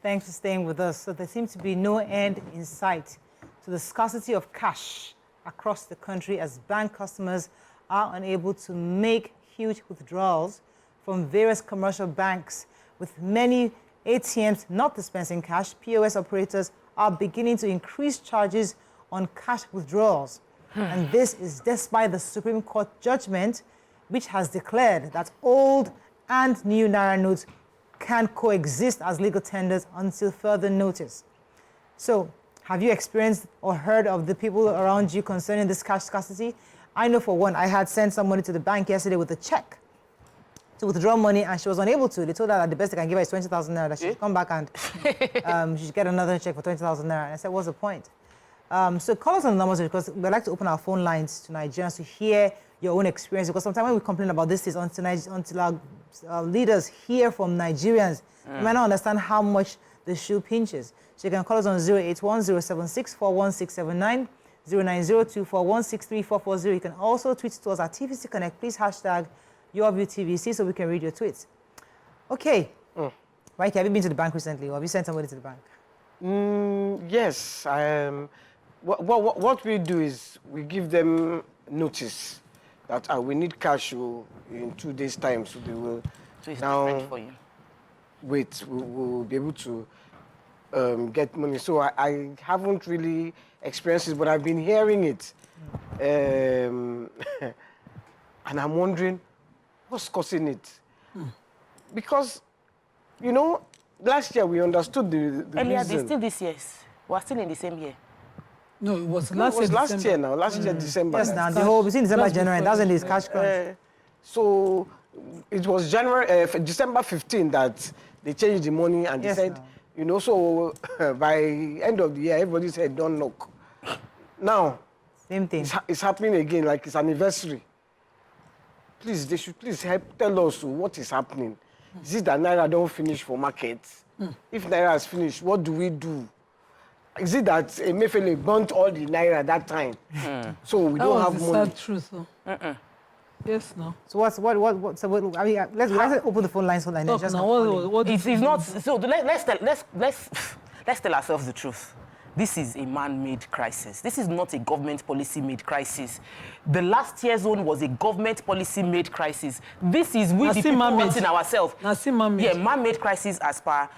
Thanks for staying with us. So there seems to be no end in sight to the scarcity of cash across the country as bank customers are unable to make huge withdrawals from various commercial banks. With many ATMs not dispensing cash, POS operators are beginning to increase charges on cash withdrawals. And this is despite the Supreme Court judgment, which has declared that old and new Naira notes can coexist as legal tenders until further notice. So, have you experienced or heard of the people around you concerning this cash scarcity? I know for one, I had sent somebody to the bank yesterday with a check to withdraw money, and she was unable to. They told her that the best they can give her is 20,000 naira, that she should come back and she should get another check for 20,000 naira. And I said, what's the point? So call us on the numbers because we'd like to open our phone lines to Nigerians to hear your own experience, because sometimes when we complain about this, until our leaders hear from Nigerians, you might not understand how much the shoe pinches. So you can call us on 081-076-41679, 0902-4163440. You can also tweet to us at TVC Connect. Please hashtag YourViewTVC so we can read your tweets. Okay. Right, have you been to the bank recently, or have you sent somebody to the bank? Yes. What we do is we give them notice that we need cash in 2 days' time, so they will now for you. wait. We'll be able to get money. So I haven't really experienced it, but I've been hearing it. And I'm wondering what's causing it. Because, you know, last year we understood the Earlier, reason. still this year. We're still in the same year. No, it was No, last it was year. last year now. Last year, December. Yes, now the whole between December and January, that's when there's cash crunch. So it was December 15 that they changed the money, and Yes, they said, now. you know, so by end of the year, everybody said, don't knock. Now, Same thing. it's happening again, like it's anniversary. Please, they should please help tell us what is happening. Is it that Naira don't finish for market? If Naira has finished, what do we do? Is it that Emefiele burnt all the Naira that time? So we don't have money. That's true, so. Yes, no. So let's open the phone lines for Nigerians. Talk now. What It's not. So let's tell ourselves the truth. This is a man-made crisis. This is not a government policy-made crisis. The last year's one was a government policy-made crisis. This is we the people wanting ourselves. Yeah, man-made crisis as per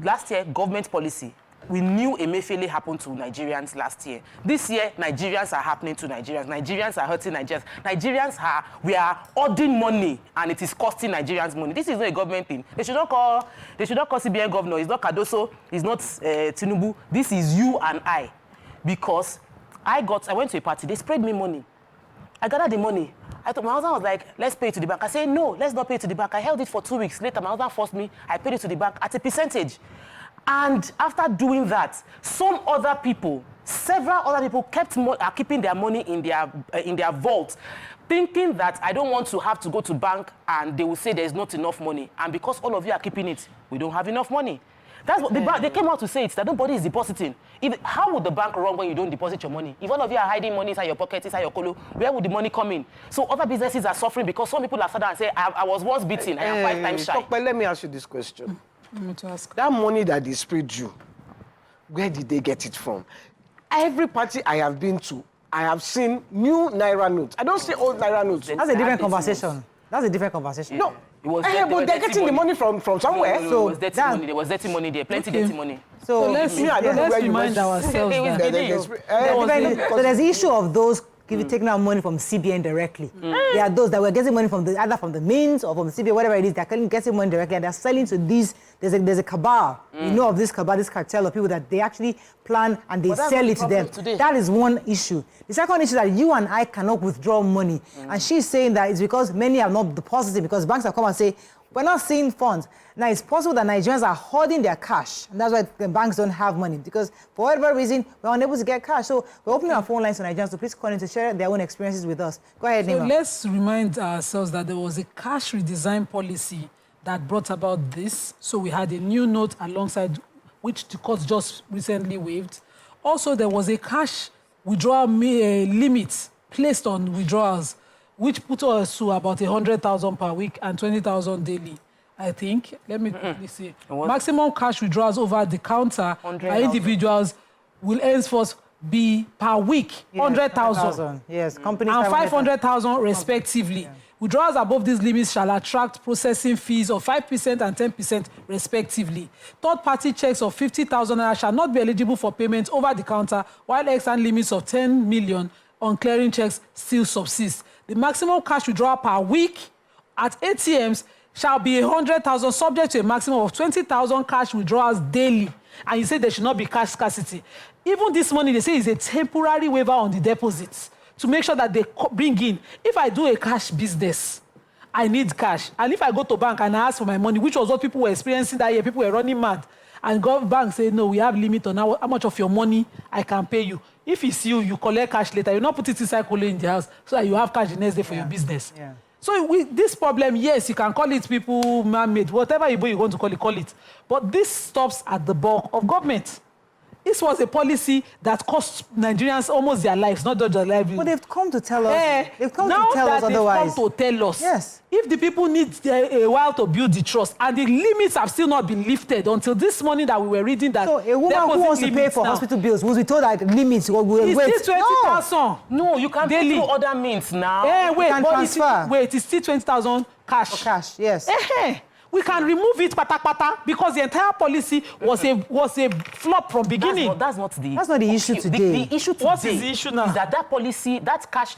last year government policy. We knew Emefiele happened to Nigerians last year. This year, Nigerians are happening to Nigerians. Nigerians are hurting Nigerians. We are hoarding money, and it is costing Nigerians money. This is not a government thing. They should not call CBN governor. It's not Cardoso. It's not Tinubu. This is you and I, because I went to a party. They sprayed me money. I gathered the money. My husband was like, let's pay it to the bank. I said, no, let's not pay it to the bank. I held it for 2 weeks. Later, my husband forced me. I paid it to the bank at a percentage. And after doing that, several other people are keeping their money in their vault, thinking that I don't want to have to go to bank and they will say there's not enough money. And because all of you are keeping it, we don't have enough money. That's what they came out to say, that nobody is depositing. How would the bank run when you don't deposit your money? If all of you are hiding money inside your pocket, inside your colo, where would the money come in? So other businesses are suffering because some people have started and say, I was once beaten, I am 5 times shy. But let me ask you this question. to ask. That money that they sprayed you, where did they get it from? Every party I have been to, I have seen new Naira notes. I don't say old Naira notes. That's a different conversation. That's a different conversation. No. But they're getting the money from somewhere. No, there was dirty money there, plenty dirty money. So let's remind ourselves that so there's the issue of those taking out money from CBN directly. There are those that were getting money from either from the Mints or from the CBN, whatever it is. They're getting money directly, and they're selling to these. There's a cabal. You know of this cabal, this cartel of people that they actually plan and they sell it to them. Today. That is one issue. The second issue is that you and I cannot withdraw money, and she's saying that it's because many are not depositing because banks have come and say, we're not seeing funds. Now, it's possible that Nigerians are hoarding their cash, and that's why the banks don't have money, because for whatever reason, we're unable to get cash. So we're opening our phone lines to Nigerians, so please call in to share their own experiences with us. Go ahead, Nima. So let's remind ourselves that there was a cash redesign policy that brought about this. So we had a new note alongside, which the court just recently waived. Also, there was a cash withdrawal limit placed on withdrawals, which put us to about 100,000 per week and 20,000 daily. I think. Let me quickly see. Maximum cash withdrawals over the counter by individuals will henceforth be per week, 100,000. Yes, companies and 500,000 respectively. Yeah. Withdrawals above these limits shall attract processing fees of 5% and 10% respectively. Third-party checks of 50,000 naira shall not be eligible for payment over the counter, while extant limits of 10 million on clearing checks still subsist. The maximum cash withdrawal per week at ATMs shall be 100,000, subject to a maximum of 20,000 cash withdrawals daily. And you say there should not be cash scarcity. Even this money, they say, is a temporary waiver on the deposits to make sure that they bring in. If I do a cash business, I need cash. And if I go to bank and I ask for my money, which was what people were experiencing that year, people were running mad. And bank say, no, we have limit on how much of your money I can pay you. If it's you collect cash later. You not put it inside colo in the house so that you have cash the next day for your business. Yeah. So with this problem, yes, you can call it people man-made, whatever you want to call it. But this stops at the bulk of government. This was a policy that cost Nigerians almost their lives, not just their livelihood. But they've come to tell us. They've come to tell us otherwise. Now that they've come to tell us. Yes. If the people need a while to build the trust, and the limits have still not been lifted until this morning that we were reading that. So a woman who wants to pay for hospital bills will be told that limits will wait. It's still 20,000. No, you can pay through other means now. Wait, you can transfer. It's still 20,000 cash. For cash, yes. We can remove it pata because the entire policy was a flop from beginning. That's not the issue today. The issue today. What is the issue now? Is that policy, that cash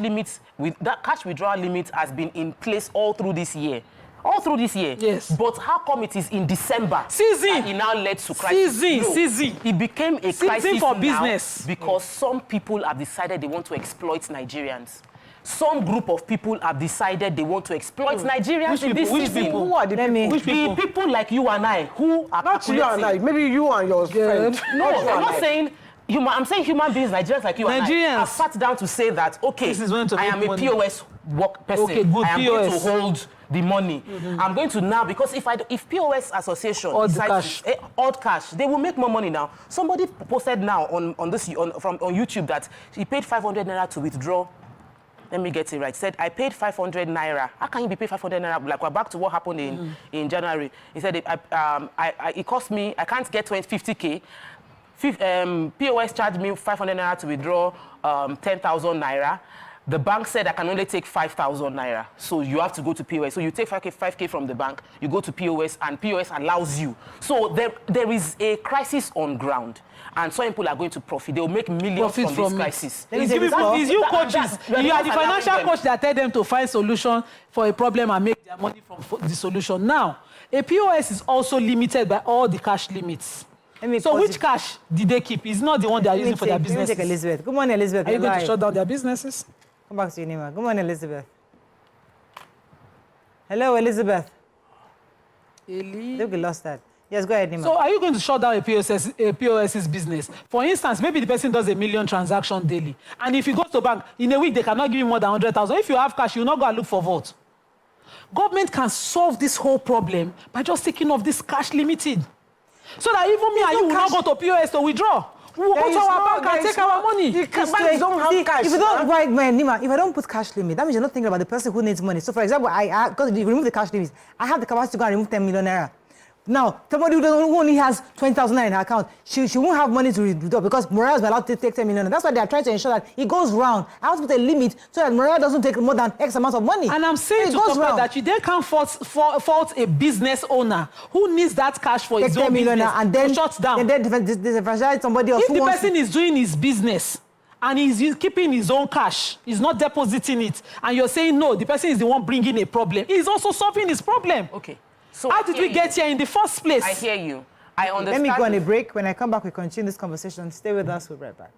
withdrawal limit has been in place all through this year. All through this year. Yes. But how come it is in December? Season. It now led to crisis. Season. It became a crisis for now business. because some people have decided they want to exploit Nigerians. Some group of people have decided they want to exploit Nigerians in this season. Who are the people? Which people? The people like you and I who are not you and I. Maybe you and your friends. No, I'm not saying human. I'm saying human beings, Nigerians like you and I. I've sat down to say that okay, I am a POS work person. Okay, good. I am POS. going to hold the money. I'm going to now because if POS association decides odd cash, they will make more money now. Somebody posted now on YouTube that he paid 500 naira to withdraw. Let me get it right. Said, I paid 500 naira. How can you be paid 500 naira? Like, we're back to what happened in January. He said, it cost me, I can't get 50K. POS charged me 500 naira to withdraw 10,000 naira. The bank said I can only take 5,000 naira. So you have to go to POS. So you take 5K from the bank, you go to POS, and POS allows you. So there is a crisis on ground. And some people are going to profit. They will make millions from this crisis. It's you coaches. You are the financial coach that tell them to find solution for a problem and make their money from the solution. Now, a POS is also limited by all the cash limits. So which cash did they keep? It's not the one they are using for their businesses. Let me take Elizabeth. Good morning, Elizabeth. Are you going to shut down their businesses? Come back to you, Nima. Good morning, Elizabeth. Hello, Elizabeth. Eli. We lost that. Yes, go ahead, Nima. So are you going to shut down a POS's business? For instance, maybe the person does 1 million transactions daily. And if you go to bank, in a week, they cannot give you more than 100,000. If you have cash, you'll not go and look for vote. Government can solve this whole problem by just taking off this cash limited. So that even me and you will not go to POS to withdraw. We will go to our bank and take our money. Banks don't have cash. If you don't, right, man, Nima, if I don't put cash limit, that means you're not thinking about the person who needs money. So, for example, because if you remove the cash limit, I have the capacity to go and remove 10 million naira. Now, somebody who only has 20,000 naira in her account, she won't have money to withdraw because Morale is allowed to take 10 million. That's why they are trying to ensure that it goes round. I have to put a limit so that Morale doesn't take more than X amount of money. And I'm saying to compare that you then can't fault a business owner who needs that cash for his own business and then shut down. And then disenfranchise somebody else. If the person is doing his business and he's keeping his own cash, he's not depositing it, and you're saying no, the person is the one bringing a problem, he's also solving his problem. Okay. So how did we get here in the first place? I hear you. I understand. Let me go on a break. When I come back, we continue this conversation. Stay with us. We'll be right back.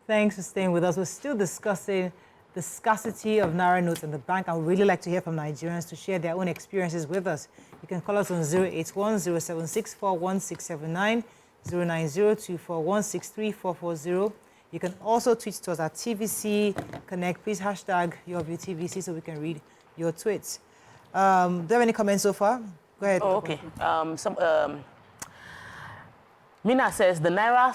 Thanks for staying with us. We're still discussing the scarcity of Naira notes in the bank. I would really like to hear from Nigerians to share their own experiences with us. You can call us on 081-076-41679, 090-241-63440. You can also tweet to us at TVC Connect. Please hashtag YourViewTVC so we can read your tweets. Do you have any comments so far? Go ahead. Oh, okay. Mina says the Naira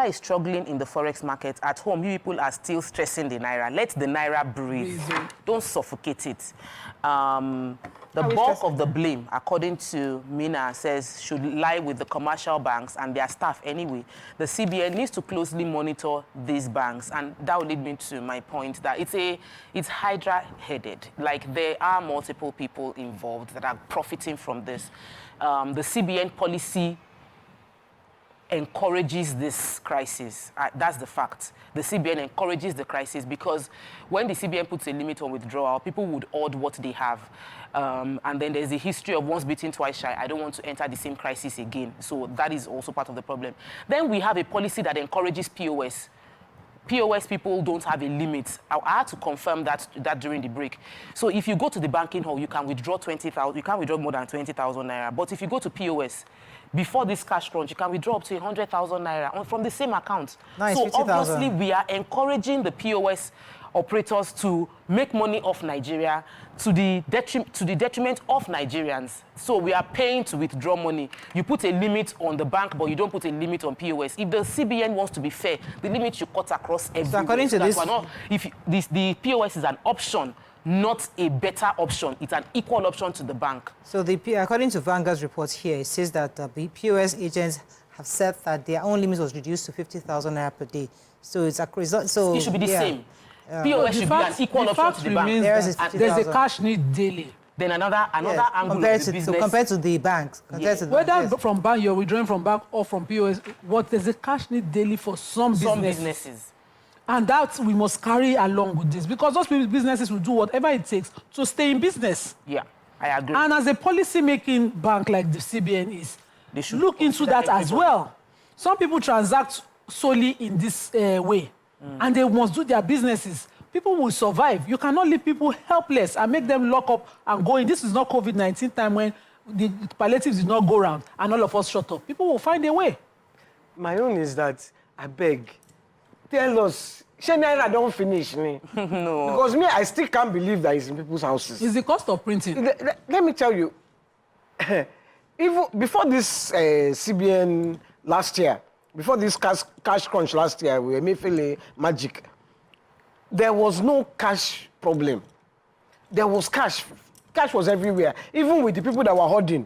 is struggling in the forex market. At home, you people are still stressing the Naira. Let the Naira breathe. Don't suffocate it. The bulk of the blame, according to Mina, says should lie with the commercial banks and their staff anyway. The CBN needs to closely monitor these banks, and that will lead me to my point that it's Hydra-headed. Like, there are multiple people involved that are profiting from this. The CBN policy encourages this crisis. That's the fact. The CBN encourages the crisis because when the CBN puts a limit on withdrawal, people would hoard what they have. And then there's a history of once bitten, twice shy. I don't want to enter the same crisis again. So that is also part of the problem. Then we have a policy that encourages POS. POS people don't have a limit. I had to confirm that during the break. So if you go to the banking hall, you can withdraw 20,000. You can't withdraw more than 20,000 naira. But if you go to POS, before this cash crunch, you can withdraw up to 100,000 naira from the same account. Nice, so 50,000. obviously, we are encouraging the POS operators to make money off Nigeria to the detriment of Nigerians. So we are paying to withdraw money. You put a limit on the bank, but you don't put a limit on POS. If the CBN wants to be fair, the limit should cut across everyone. So according to this, the POS is an option, not a better option. It's an equal option to the bank. So according to Vanguard's report here, it says that the POS agents have said that their own limit was reduced to 50,000 naira per day. So it's a result. So it should be the same. POS should be an equal option to the bank. There's a cash need daily. Then another angle of the business. So compared to the banks. Whether from bank, you're withdrawing from bank or from POS, there's a cash need daily for some businesses. And that we must carry along with this because those businesses will do whatever it takes to stay in business. Yeah, I agree. And as a policy-making bank like the CBN is, they should look into that as well. Some people transact solely in this way, and they must do their businesses. People will survive. You cannot leave people helpless and make them lock up and go in. This is not COVID-19 time when the palliatives did not go around and all of us shut up. People will find a way. My own is that, I beg, tell us, Naira don't finish me. No. Because me, I still can't believe that it's in people's houses. It's the cost of printing. Let me tell you, even before this CBN last year, before this cash crunch last year, we were feeling magic. There was no cash problem. There was cash. Cash was everywhere, even with the people that were hoarding.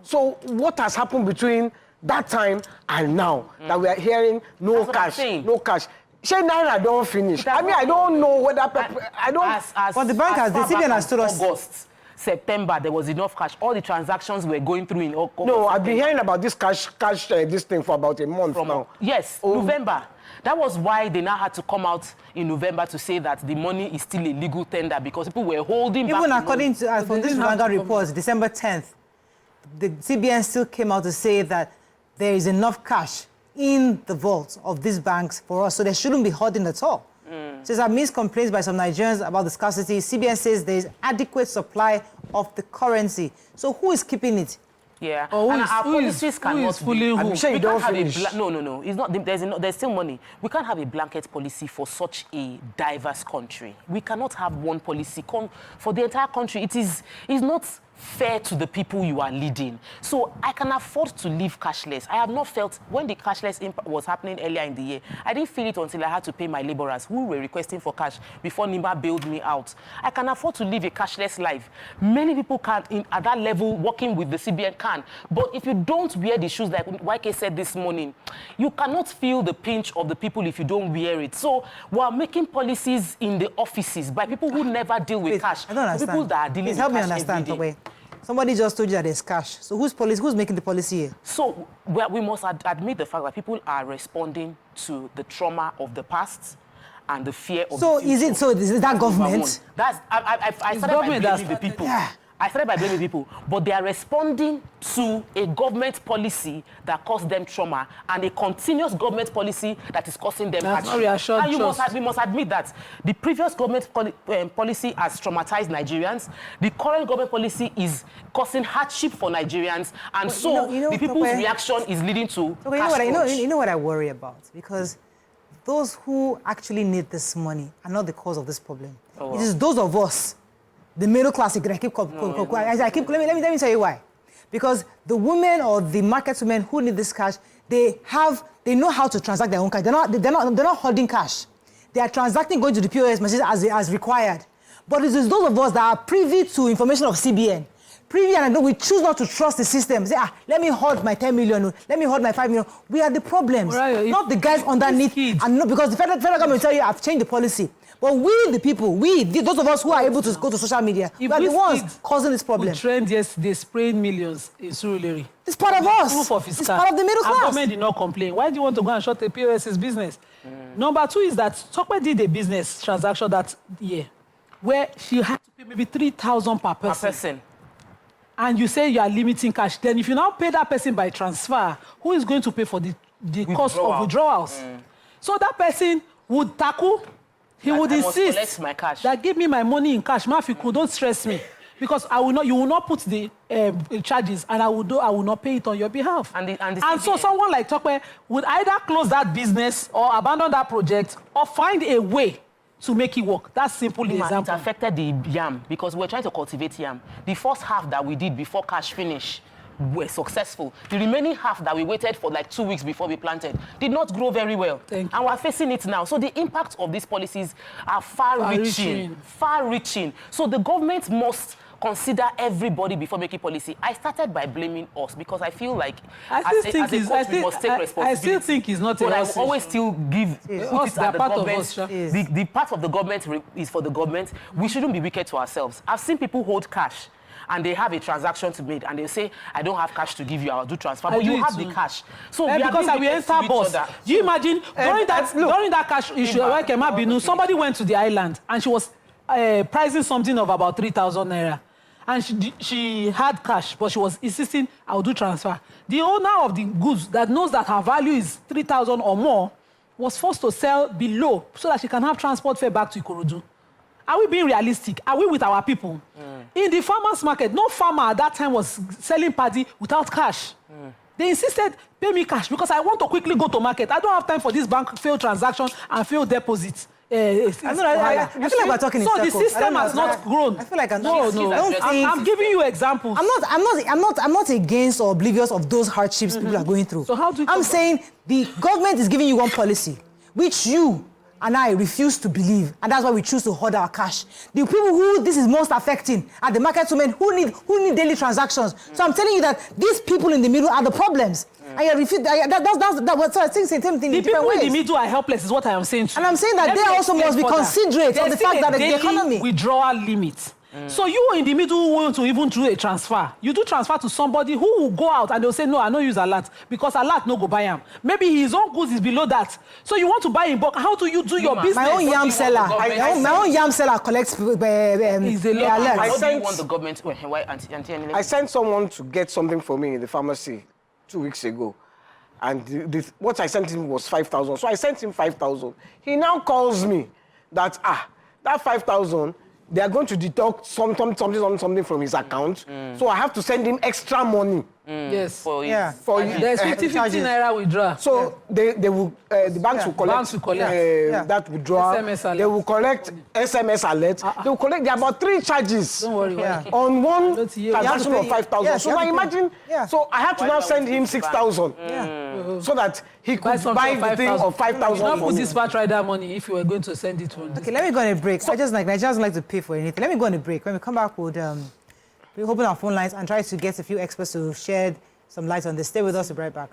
So what has happened between that time and now that we are hearing no cash, no cash? Naira don't finish. I mean, I don't know whether I don't. But the bank has, the CBN has told us. August, September, there was enough cash. All the transactions were going through in August. No, I've been hearing about this cash, this thing for about a month now. Yes, November. That was why they now had to come out in November to say that the money is still a legal tender because people were holding back. Even according to from this Vanguard report, December 10th, the CBN still came out to say that there is enough cash in the vaults of these banks for us, so they shouldn't be hoarding at all. Says amidst complaints by some Nigerians about the scarcity, CBN says there is adequate supply of the currency. So who is keeping it? Yeah, and our policies cannot fully. I'm sure you don't finish. No. It's not. There's still money. We can't have a blanket policy for such a diverse country. We cannot have one policy for the entire country. It's not fair to the people you are leading. So I can afford to live cashless. I have not felt, when the cashless impact was happening earlier in the year, I didn't feel it until I had to pay my laborers who were requesting for cash before NIMA bailed me out. I can afford to live a cashless life. Many people can, at that level, working with the CBN can. But if you don't wear the shoes, like YK said this morning, you cannot feel the pinch of the people if you don't wear it. So we're making policies in the offices by people who never deal with cash. I don't understand. People that are dealing with cash. Help me understand the way. Somebody just told you that there's cash. So who's making the policy here? So we must admit the fact that people are responding to the trauma of the past and the fear of the future. Is that government? I started by blaming the people. Yeah. I started by blaming people, but they are responding to a government policy that caused them trauma and a continuous government policy that is causing them hardship. And we must admit that the previous government policy has traumatized Nigerians. The current government policy is causing hardship for Nigerians, and the people's reaction is leading to you know what I worry about? Because those who actually need this money are not the cause of this problem. It is those of us, the middle class. Let me tell you why. Because the women or the market women who need this cash, they know how to transact their own cash. They're not holding cash. They are transacting, going to the POS machines as required. But it is those of us that are privy to information of CBN, and we choose not to trust the system. Say, let me hold my 10 million, let me hold my 5 million. We are the problems, not the guys underneath. And no, because the federal government will tell you, I've changed the policy. But we, the people, those of us who are able to go to social media, we are the ones causing this problem. We trend yesterday spraying millions in Surulere. It's part of us. Proof of his it's card. part of the middle class. And government did not complain. Why do you want to go and shut the POS's business? Number two is that Tokwe did a business transaction that year where she had to pay maybe 3,000 per person. And you say you are limiting cash. Then if you now pay that person by transfer, who is going to pay for the cost of withdrawals? So that person would tackle. He would insist my cash. that give me my money in cash. Mafiku, don't stress me. Because you will not put the charges and I will not pay it on your behalf. And so someone like Tokwe would either close that business or abandon that project or find a way to make it work. That's simple example. It affected the yam because we're trying to cultivate yam. The first half that we did before cash finish were successful. The remaining half that we waited for like 2 weeks before we planted did not grow very well. Thank you. And we're facing it now. So the impact of these policies are far-reaching. Far-reaching. So the government must consider everybody before making policy. I started by blaming us because I feel like as a coach, we must take responsibility. I still think it's not a But I will always still give us the part of us. The part of the government is for the government. We shouldn't be wicked to ourselves. I've seen people hold cash and they have a transaction to make and they say, I don't have cash to give you, I'll do transfer. But you have the cash. So because we enter bus. Do you imagine during that cash issue, where Kema Binu, somebody went to the island and she was pricing something of about 3,000 naira. And she had cash, but she was insisting, I'll do transfer. The owner of the goods that knows that her value is 3,000 or more was forced to sell below so that she can have transport fare back to Ikorodu. Are we being realistic? Are we with our people? In the farmer's market, no farmer at that time was selling paddy without cash. They insisted, pay me cash because I want to quickly go to market. I don't have time for this bank failed transaction and failed deposits. I feel like we're talking in circles. So the system has not grown. I feel like I'm giving you examples. I'm not against or oblivious of those hardships people are going through. So how do you I'm saying the government is giving you one policy, which you and I refuse to believe, and that's why we choose to hoard our cash. The people who this is most affecting are the market women who need daily transactions. So I'm telling you that these people in the middle are the problems. And you refuse. That's what I think. Same thing in different people ways. in the middle are helpless, is what I am saying. And I'm saying that they also must be considerate of the fact that the economy withdrawal limit. So you in the middle want to even do a transfer. You do transfer to somebody who will go out and they'll say, no, I don't use alert because alert no go buy him. Maybe his own goods is below that. So you want to buy in bulk. How do you do your business? My own yam seller. My own yam seller collects alert. How do you want the government? I sent someone to get something for me in the pharmacy 2 weeks ago. And what I sent him was 5,000. So I sent him 5,000. He now calls me that, that 5,000, they are going to deduct something from his account. So I have to send him extra money. Yes. There's 50 naira withdrawal. So they will, the banks will collect, that withdrawal. SMS alert. They will collect SMS alert. They will collect, there are about 3 charges. Don't worry. On one transaction of 5,000. So now imagine, so I have to now send him 6,000. So that he could buy the thing of 5,000. You not put this part rider money if you were going to send it to him. Okay, let me go on a break. So, Nigerians don't like to pay for anything. Let me go on a break. When we come back, we'll open our phone lines and try to get a few experts to shed some light on this. Stay with us. We'll be right back.